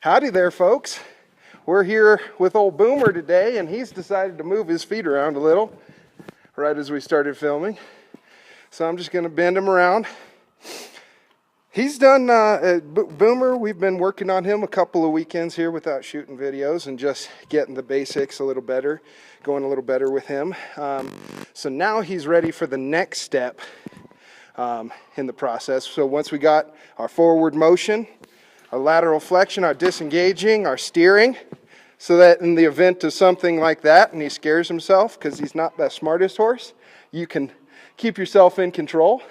Howdy there, folks. We're here with old Boomer today, and he's decided to move his feet around a little right as we started filming. So I'm just going to bend him around. He's done, Boomer, we've been working on him a couple of weekends here without shooting videos and just getting the basics a little better, going a little better with him. So now he's ready for the next step in the process. So once we got our forward motion, our lateral flexion, our disengaging, our steering, so that in the event of something like that and he scares himself because he's not the smartest horse, you can keep yourself in control.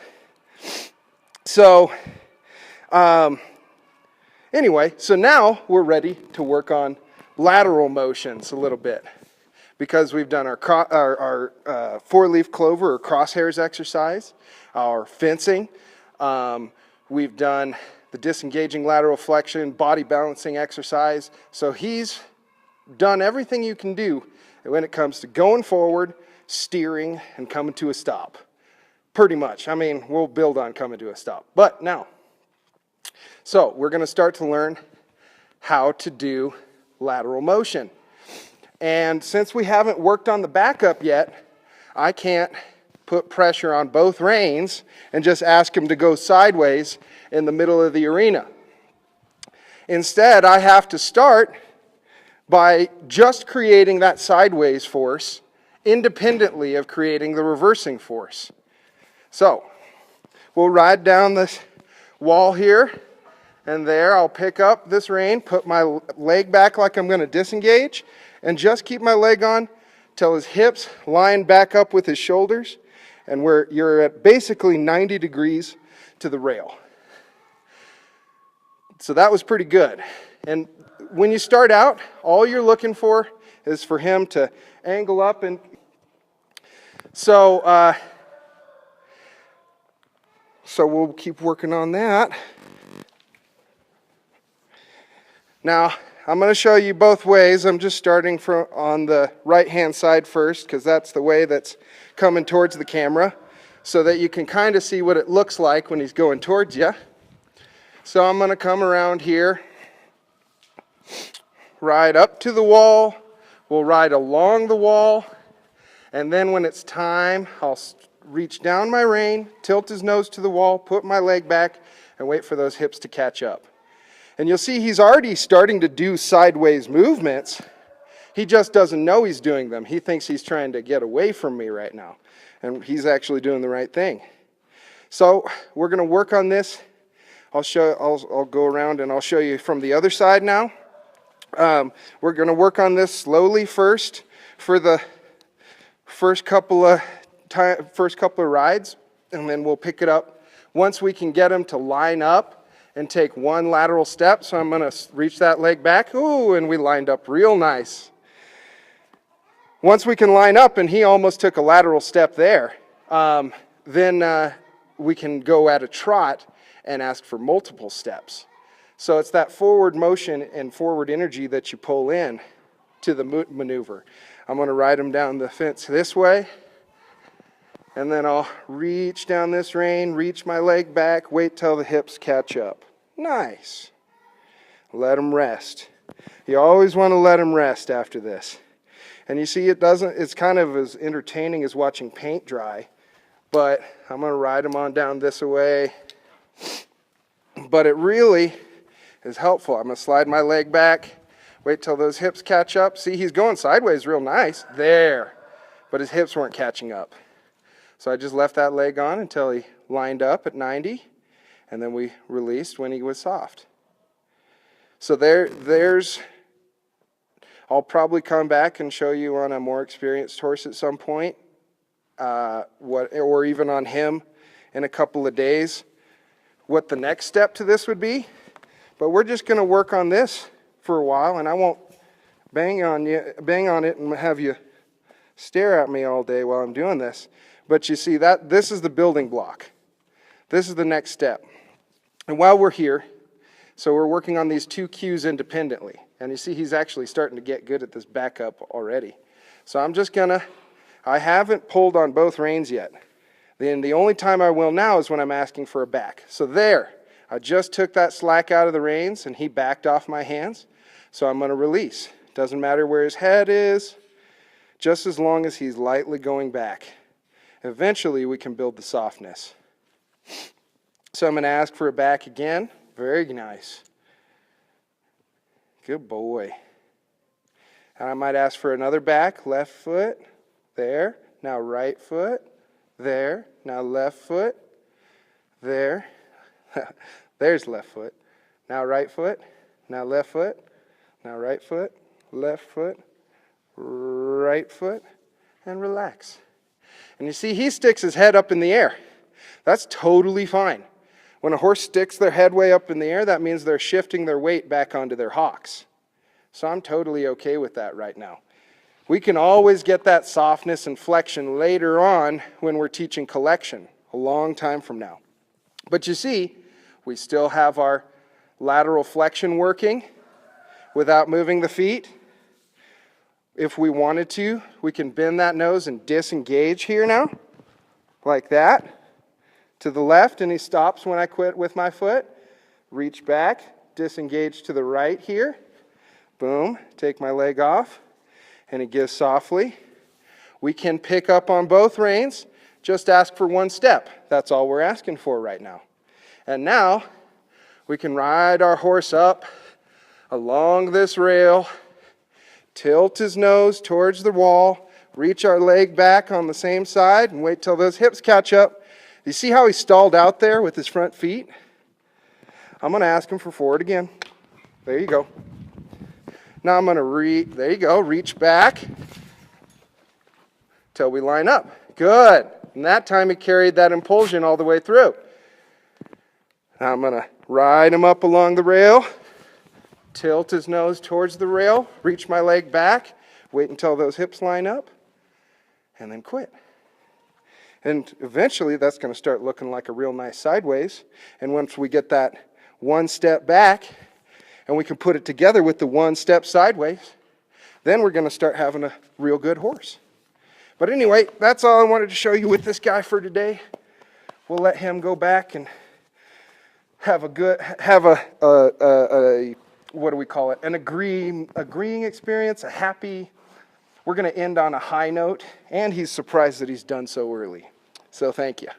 So anyway, so now we're ready to work on lateral motions a little bit, because we've done our four-leaf clover or crosshairs exercise, our fencing, we've done the disengaging lateral flexion, body balancing exercise. So he's done everything you can do when it comes to going forward, steering, and coming to a stop. Pretty much. I mean, we'll build on coming to a stop. But now, so we're going to start to learn how to do lateral motion. And since we haven't worked on the backup yet, I can't put pressure on both reins and just ask him to go sideways in the middle of the arena. Instead, I have to start by just creating that sideways force independently of creating the reversing force. So we'll ride down this wall here, and there I'll pick up this rein, put my leg back like I'm going to disengage, and just keep my leg on till his hips line back up with his shoulders, and you're at basically 90 degrees to the rail. So that was pretty good. And when you start out, all you're looking for is for him to angle up. And so we'll keep working on that. Now, I'm going to show you both ways. I'm just starting on the right-hand side first, because that's the way that's coming towards the camera, so that you can kind of see what it looks like when he's going towards you. So I'm going to come around here, ride up to the wall, we'll ride along the wall, and then when it's time, I'll reach down my rein, tilt his nose to the wall, put my leg back, and wait for those hips to catch up. And you'll see he's already starting to do sideways movements. He just doesn't know he's doing them. He thinks he's trying to get away from me right now. And he's actually doing the right thing. So we're going to work on this. I'll go around and I'll show you from the other side now. We're going to work on this slowly first for the first couple of rides, and then we'll pick it up once we can get him to line up and take one lateral step. So I'm going to reach that leg back. Ooh, and we lined up real nice. Once we can line up, and he almost took a lateral step there, then we can go at a trot and ask for multiple steps. So it's that forward motion and forward energy that you pull in to the maneuver. I'm going to ride him down the fence this way, and then I'll reach down this rein, reach my leg back, wait till the hips catch up. Nice. Let him rest. You always want to let him rest after this. And you see, it's kind of as entertaining as watching paint dry, but I'm going to ride him on down this way. But it really is helpful. I'm going to slide my leg back, wait till those hips catch up. See, he's going sideways real nice. There. But his hips weren't catching up. So I just left that leg on until he lined up at 90, and then we released when he was soft. So I'll probably come back and show you on a more experienced horse at some point, or even on him in a couple of days, what the next step to this would be. But we're just going to work on this for a while, and I won't bang on it and have you stare at me all day while I'm doing this. But you see, this is the building block. This is the next step. And while we're here, so we're working on these two cues independently. And you see he's actually starting to get good at this backup already. So I haven't pulled on both reins yet. Then the only time I will now is when I'm asking for a back. So there, I just took that slack out of the reins and he backed off my hands. So I'm going to release. Doesn't matter where his head is, just as long as he's lightly going back. Eventually we can build the softness. So I'm going to ask for a back again. Very nice. Good boy. And I might ask for another back. Left foot. There. Now right foot. There. Now left foot. There. There's left foot. Now right foot. Now left foot. Now right foot. Left foot. Right foot. And relax. And you see, he sticks his head up in the air. That's totally fine. When a horse sticks their head way up in the air, that means they're shifting their weight back onto their hocks. So I'm totally okay with that right now. We can always get that softness and flexion later on when we're teaching collection, a long time from now. But you see, we still have our lateral flexion working without moving the feet. If we wanted to, we can bend that nose and disengage here now, like that. To the left, and he stops when I quit with my foot. Reach back, disengage to the right here. Boom, take my leg off, and he gives softly. We can pick up on both reins, just ask for one step. That's all we're asking for right now. And now, we can ride our horse up along this rail, tilt his nose towards the wall, reach our leg back on the same side, and wait till those hips catch up. You see how he stalled out there with his front feet? I'm going to ask him for forward again. There you go. Now I'm going to there you go, reach back till we line up. Good. And that time he carried that impulsion all the way through. Now I'm going to ride him up along the rail, tilt his nose towards the rail, reach my leg back, wait until those hips line up, and then quit. And eventually that's going to start looking like a real nice sideways. And once we get that one step back and we can put it together with the one step sideways, then we're going to start having a real good horse. But anyway, that's all I wanted to show you with this guy for today. We'll let him go back and have a what do we call it? An agreeing experience, a happy. We're going to end on a high note, and he's surprised that he's done so early. So thank you.